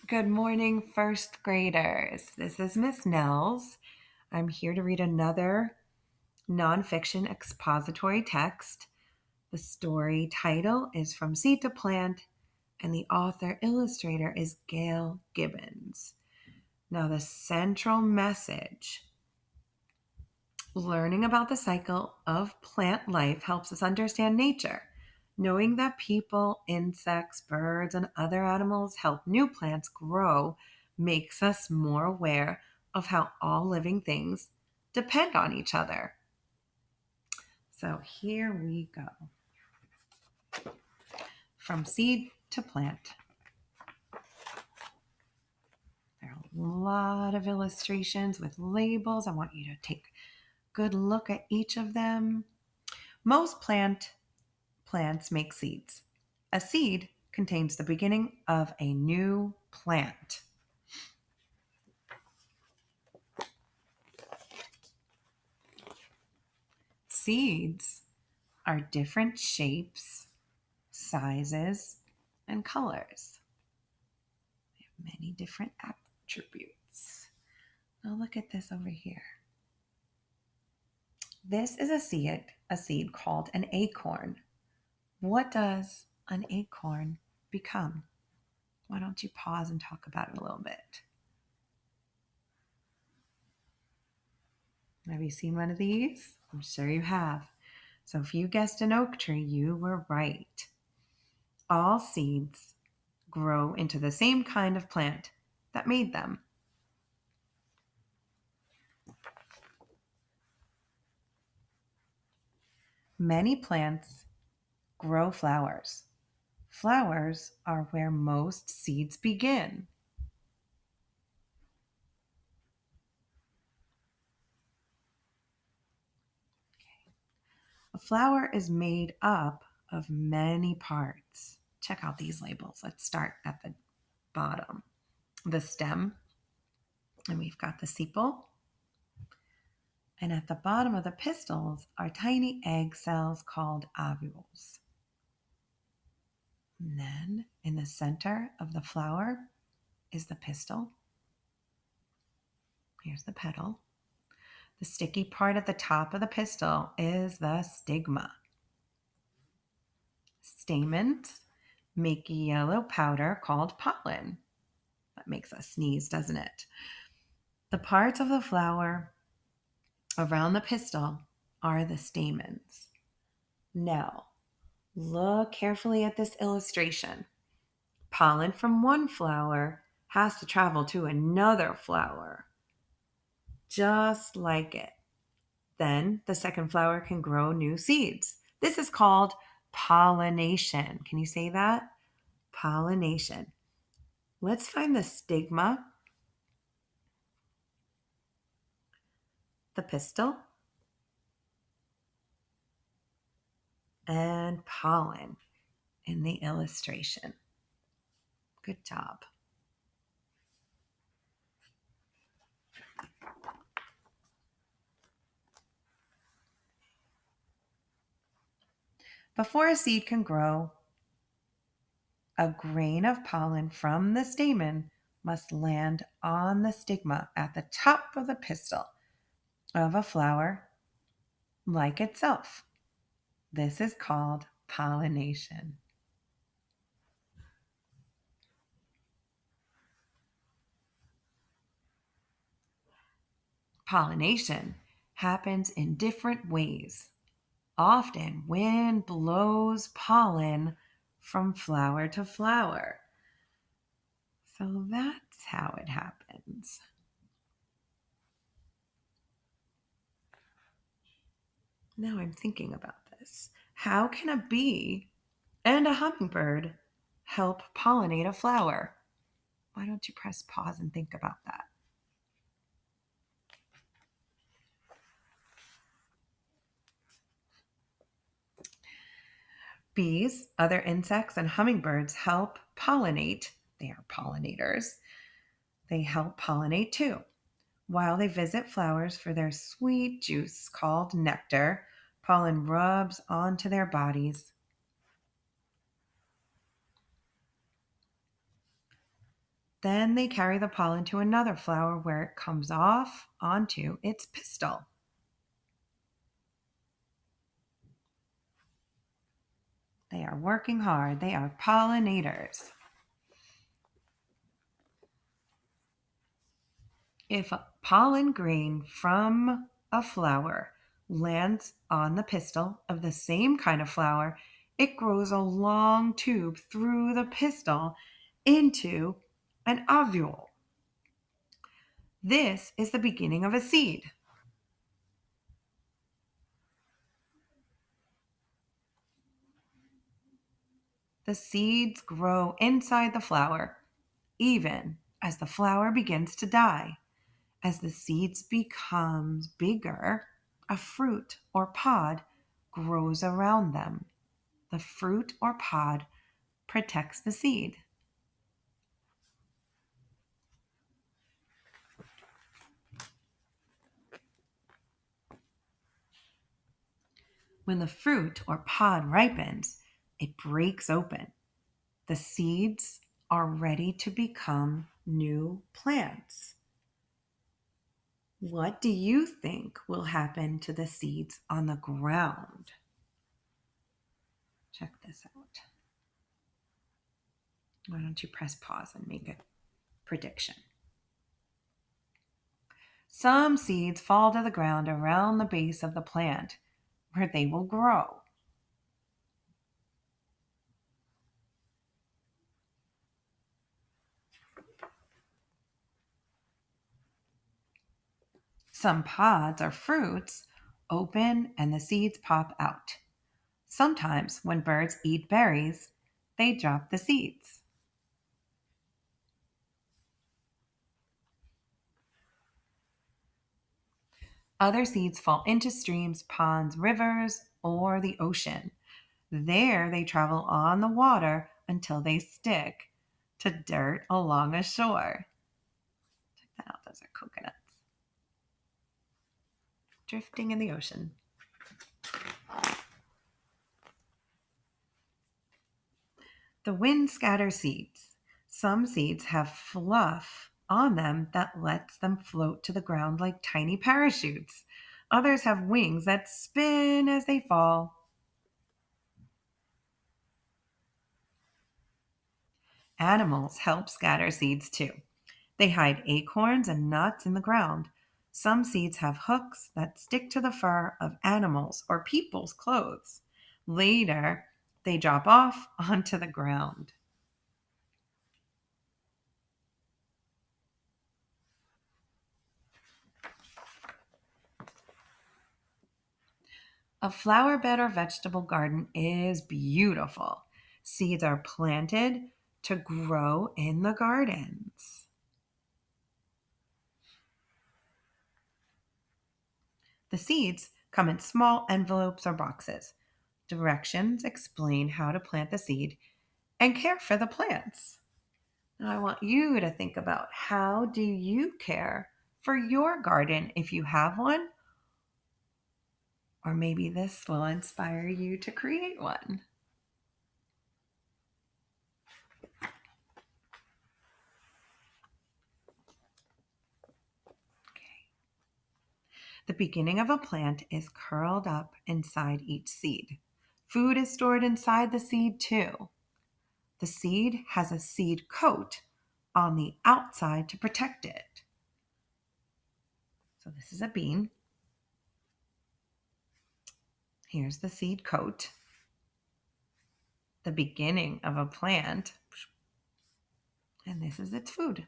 Good morning, first graders. This is Miss Nels. I'm here to read another nonfiction expository text. The story title is From Seed to Plant, and the author illustrator is Gail Gibbons. Now, the central message: learning about the cycle of plant life helps us understand nature. Knowing that people, insects, birds, and other animals help new plants grow makes us more aware of how all living things depend on each other. So here we go. From seed to plant. There are a lot of illustrations with labels. I want you to take a good look at each of them. Most plants make seeds. A seed contains the beginning of a new plant. Seeds are different shapes, sizes, and colors. They have many different attributes. Now look at this over here. This is a seed called an acorn. What does an acorn become? Why don't you pause and talk about it a little bit? Have you seen one of these? I'm sure you have. So if you guessed an oak tree, you were right. All seeds grow into the same kind of plant that made them. Many plants grow flowers. Flowers are where most seeds begin. A flower is made up of many parts. Check out these labels. Let's start at the bottom. The stem, and we've got the sepal. And at the bottom of the pistils are tiny egg cells called ovules. And then in the center of the flower is the pistil. Here's the petal. The sticky part at the top of the pistil is the stigma. Stamens make yellow powder called pollen. That makes us sneeze, doesn't it? The parts of the flower around the pistil are the stamens. Now, look carefully at this illustration. Pollen from one flower has to travel to another flower, just like it. Then the second flower can grow new seeds. This is called pollination. Can you say that? Pollination. Let's find the stigma, the pistil, and pollen in the illustration. Good job. Before a seed can grow, a grain of pollen from the stamen must land on the stigma at the top of the pistil of a flower like itself. This is called pollination. Pollination happens in different ways. Often, wind blows pollen from flower to flower. So that's how it happens. Now I'm thinking about this. How can a bee and a hummingbird help pollinate a flower? Why don't you press pause and think about that? Bees, other insects, and hummingbirds help pollinate. They are pollinators. They help pollinate too. While they visit flowers for their sweet juice called nectar, pollen rubs onto their bodies. Then they carry the pollen to another flower where it comes off onto its pistil. They are working hard. They are pollinators. If a pollen grain from a flower lands on the pistil of the same kind of flower, it grows a long tube through the pistil into an ovule. This is the beginning of a seed. The seeds grow inside the flower, even as the flower begins to die. As the seeds becomes bigger, a fruit or pod grows around them. The fruit or pod protects the seed. When the fruit or pod ripens, it breaks open. The seeds are ready to become new plants. What do you think will happen to the seeds on the ground? Check this out. Why don't you press pause and make a prediction? Some seeds fall to the ground around the base of the plant where they will grow. Some pods or fruits open and the seeds pop out. Sometimes, when birds eat berries, they drop the seeds. Other seeds fall into streams, ponds, rivers, or the ocean. There, they travel on the water until they stick to dirt along a shore. Check that out, those are coconuts drifting in the ocean. The wind scatters seeds. Some seeds have fluff on them that lets them float to the ground like tiny parachutes. Others have wings that spin as they fall. Animals help scatter seeds too. They hide acorns and nuts in the ground. Some seeds have hooks that stick to the fur of animals or people's clothes. Later, they drop off onto the ground. A flower bed or vegetable garden is beautiful. Seeds are planted to grow in the gardens. The seeds come in small envelopes or boxes. Directions explain how to plant the seed and care for the plants. Now I want you to think about, how do you care for your garden if you have one? Or maybe this will inspire you to create one. The beginning of a plant is curled up inside each seed. Food is stored inside the seed too. The seed has a seed coat on the outside to protect it. So this is a bean. Here's the seed coat. The beginning of a plant. And this is its food.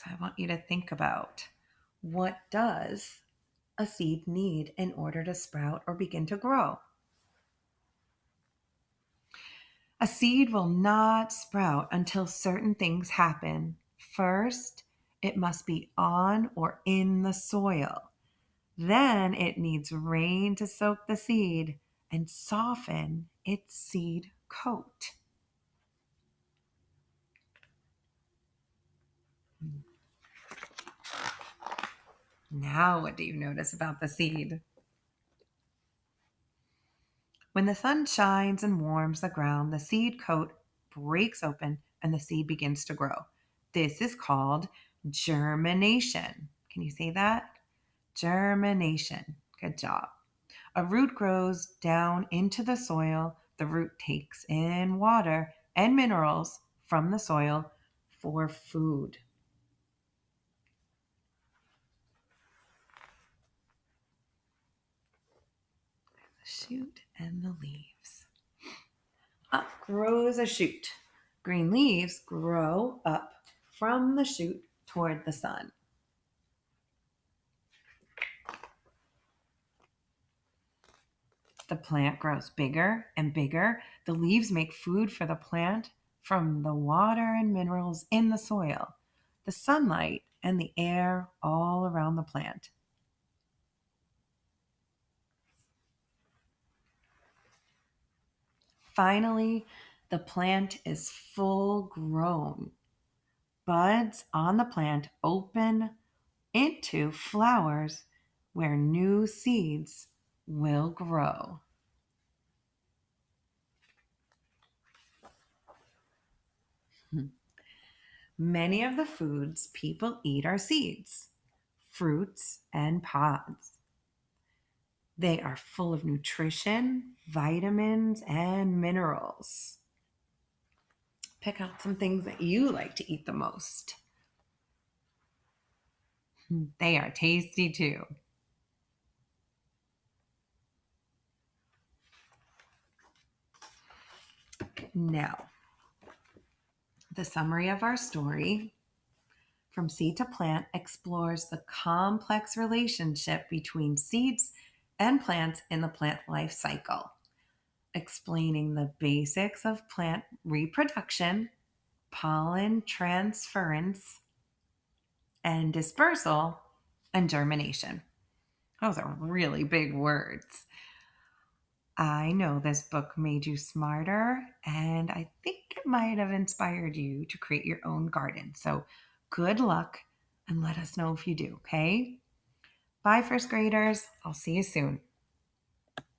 So I want you to think about, what does a seed need in order to sprout or begin to grow? A seed will not sprout until certain things happen. First, it must be on or in the soil. Then it needs rain to soak the seed and soften its seed coat. Now, what do you notice about the seed? When the sun shines and warms the ground, the seed coat breaks open and the seed begins to grow. This is called germination. Can you say that? Germination. Good job. A root grows down into the soil. The root takes in water and minerals from the soil for food. The shoot and the leaves. Up grows a shoot. Green leaves grow up from the shoot toward the sun. The plant grows bigger and bigger. The leaves make food for the plant from the water and minerals in the soil, the sunlight, and the air all around the plant. Finally, the plant is full grown. Buds on the plant open into flowers where new seeds will grow. Many of the foods people eat are seeds, fruits, and pods. They are full of nutrition, vitamins, and minerals. Pick out some things that you like to eat the most. They are tasty too. Now, the summary of our story from Seed to Plant explores the complex relationship between seeds and plants in the plant life cycle, explaining the basics of plant reproduction, pollen transference, and dispersal, and germination. Those are really big words. I know this book made you smarter, and I think it might have inspired you to create your own garden. So good luck, and let us know if you do, okay? Bye, first graders. I'll see you soon.